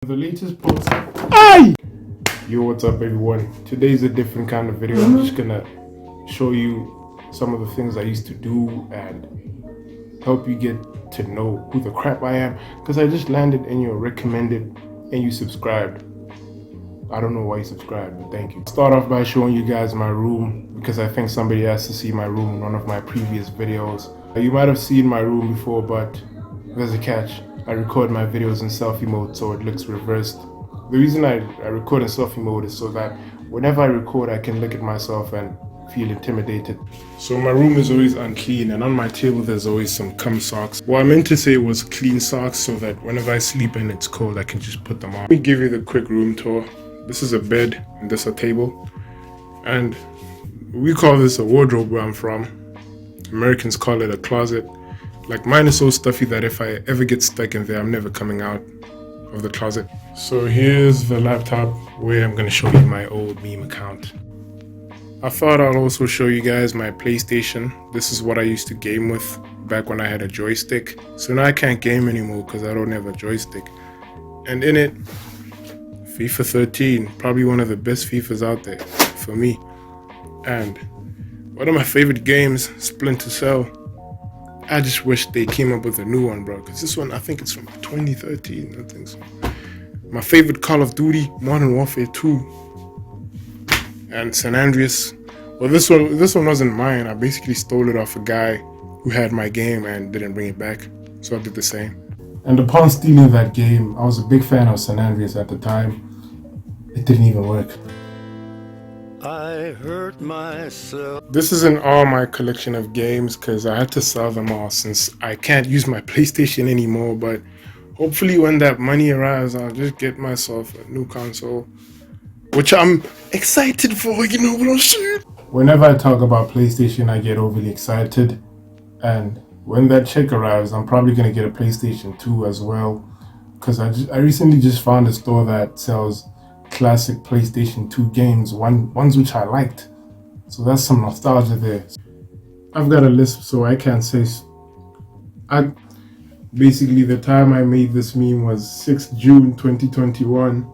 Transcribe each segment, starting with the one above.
The latest post. Aye! Yo, what's up, everyone? Today's a different kind of video. I'm just gonna show you some of the things I used to do and help you get to know who the crap I am. Because I just landed in your recommended and you subscribed. I don't know why you subscribed, but thank you. Start off by showing you guys my room because I think somebody has to see my room in one of my previous videos. You might have seen my room before, but there's a catch. I record my videos in selfie mode so it looks reversed. The reason I record in selfie mode is so that whenever I record I can look at myself and feel intimidated. So my room is always unclean and on my table there's always some cum socks. What I meant to say was clean socks so that whenever I sleep and it's cold I can just put them on. Let me give you the quick room tour. This is a bed and this is a table. And we call this a wardrobe where I'm from. Americans call it a closet. Like mine is so stuffy that if I ever get stuck in there, I'm never coming out of the closet. So here's the laptop where I'm gonna show you my old meme account. I thought I'll also show you guys my PlayStation. This is what I used to game with back when I had a joystick. So now I can't game anymore because I don't have a joystick. And in it, FIFA 13, probably one of the best FIFAs out there for me. And one of my favorite games, Splinter Cell. I just wish they came up with a new one, bro, because this one, I think it's from 2013, I think so. My favorite Call of Duty, Modern Warfare 2, and San Andreas. Well, this one wasn't mine. I basically stole it off a guy who had my game and didn't bring it back, so I did the same. And upon stealing that game, I was a big fan of San Andreas at the time. It didn't even work. I hurt myself. This isn't all my collection of games because I had to sell them all since I can't use my PlayStation anymore, but hopefully when that money arrives I'll just get myself a new console, which I'm excited for, you know what I'm saying? Whenever I talk about PlayStation I get overly excited, and when that check arrives I'm probably going to get a PlayStation 2 as well, because I recently just found a store that sells classic PlayStation 2 games, ones which I liked. So that's some nostalgia there. I've got a lisp so I can't say. Basically the time I made this meme was 6th June 2021.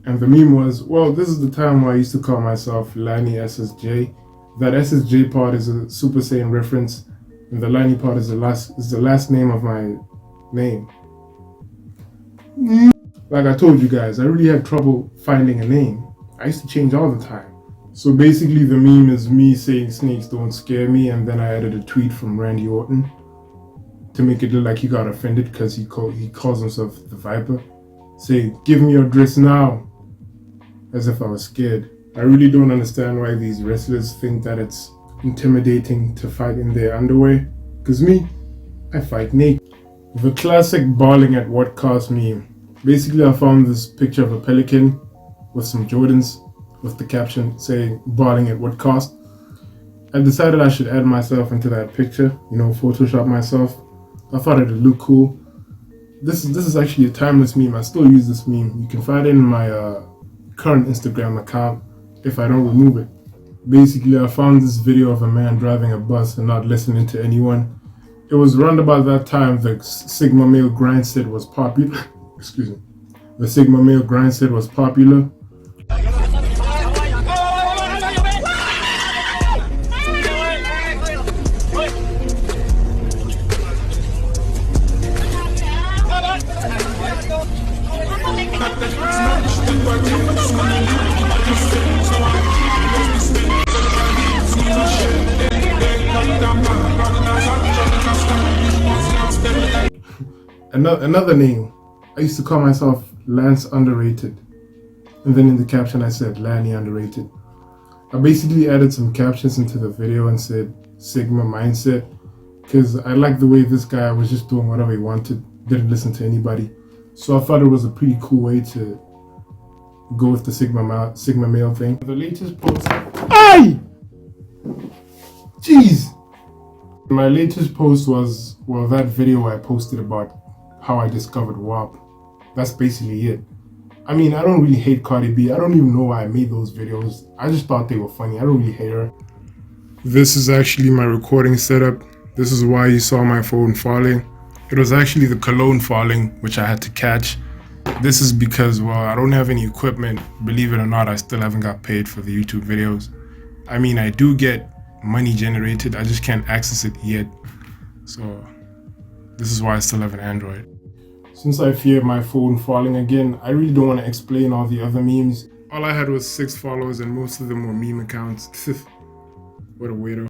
And the meme was, well, this is the time where I used to call myself Lani SSJ. That SSJ part is a Super Saiyan reference, and the Lani part is the last name of my name. Like I told you guys, I really had trouble finding a name. I used to change all the time. So basically the meme is me saying snakes don't scare me, and then I added a tweet from Randy Orton to make it look like he got offended because he calls himself the Viper. Say, give me your dress now. As if I was scared. I really don't understand why these wrestlers think that it's intimidating to fight in their underwear. Cause me, I fight naked. The classic balling at what cost meme. Basically, I found this picture of a pelican with some Jordans with the caption saying, balling at what cost. I decided I should add myself into that picture, Photoshop myself. I thought it'd look cool. This is actually a timeless meme. I still use this meme. You can find it in my current Instagram account if I don't remove it. Basically, I found this video of a man driving a bus and not listening to anyone. It was around about that time the Sigma male grind set was popular. Excuse me. The Sigma male grind set was popular. Another name. I used to call myself Lance Underrated, and then in the caption I said Lani Underrated. I basically added some captions into the video and said Sigma Mindset, because I liked the way this guy was just doing whatever he wanted, didn't listen to anybody. So I thought it was a pretty cool way to go with the Sigma male thing. The latest post. Aye! Jeez! My latest post was, well, that video I posted about how I discovered WAP. That's basically it. I mean, I don't really hate Cardi B. I don't even know why I made those videos. I just thought they were funny. I don't really hate her. This is actually my recording setup. This is why you saw my phone falling. It was actually the cologne falling, which I had to catch. This is because, well, I don't have any equipment. Believe it or not, I still haven't got paid for the YouTube videos. I mean, I do get money generated, I just can't access it yet. So this is why I still have an Android. Since I fear my phone falling again, I really don't want to explain all the other memes. All I had was 6 followers and most of them were meme accounts. What a weirdo.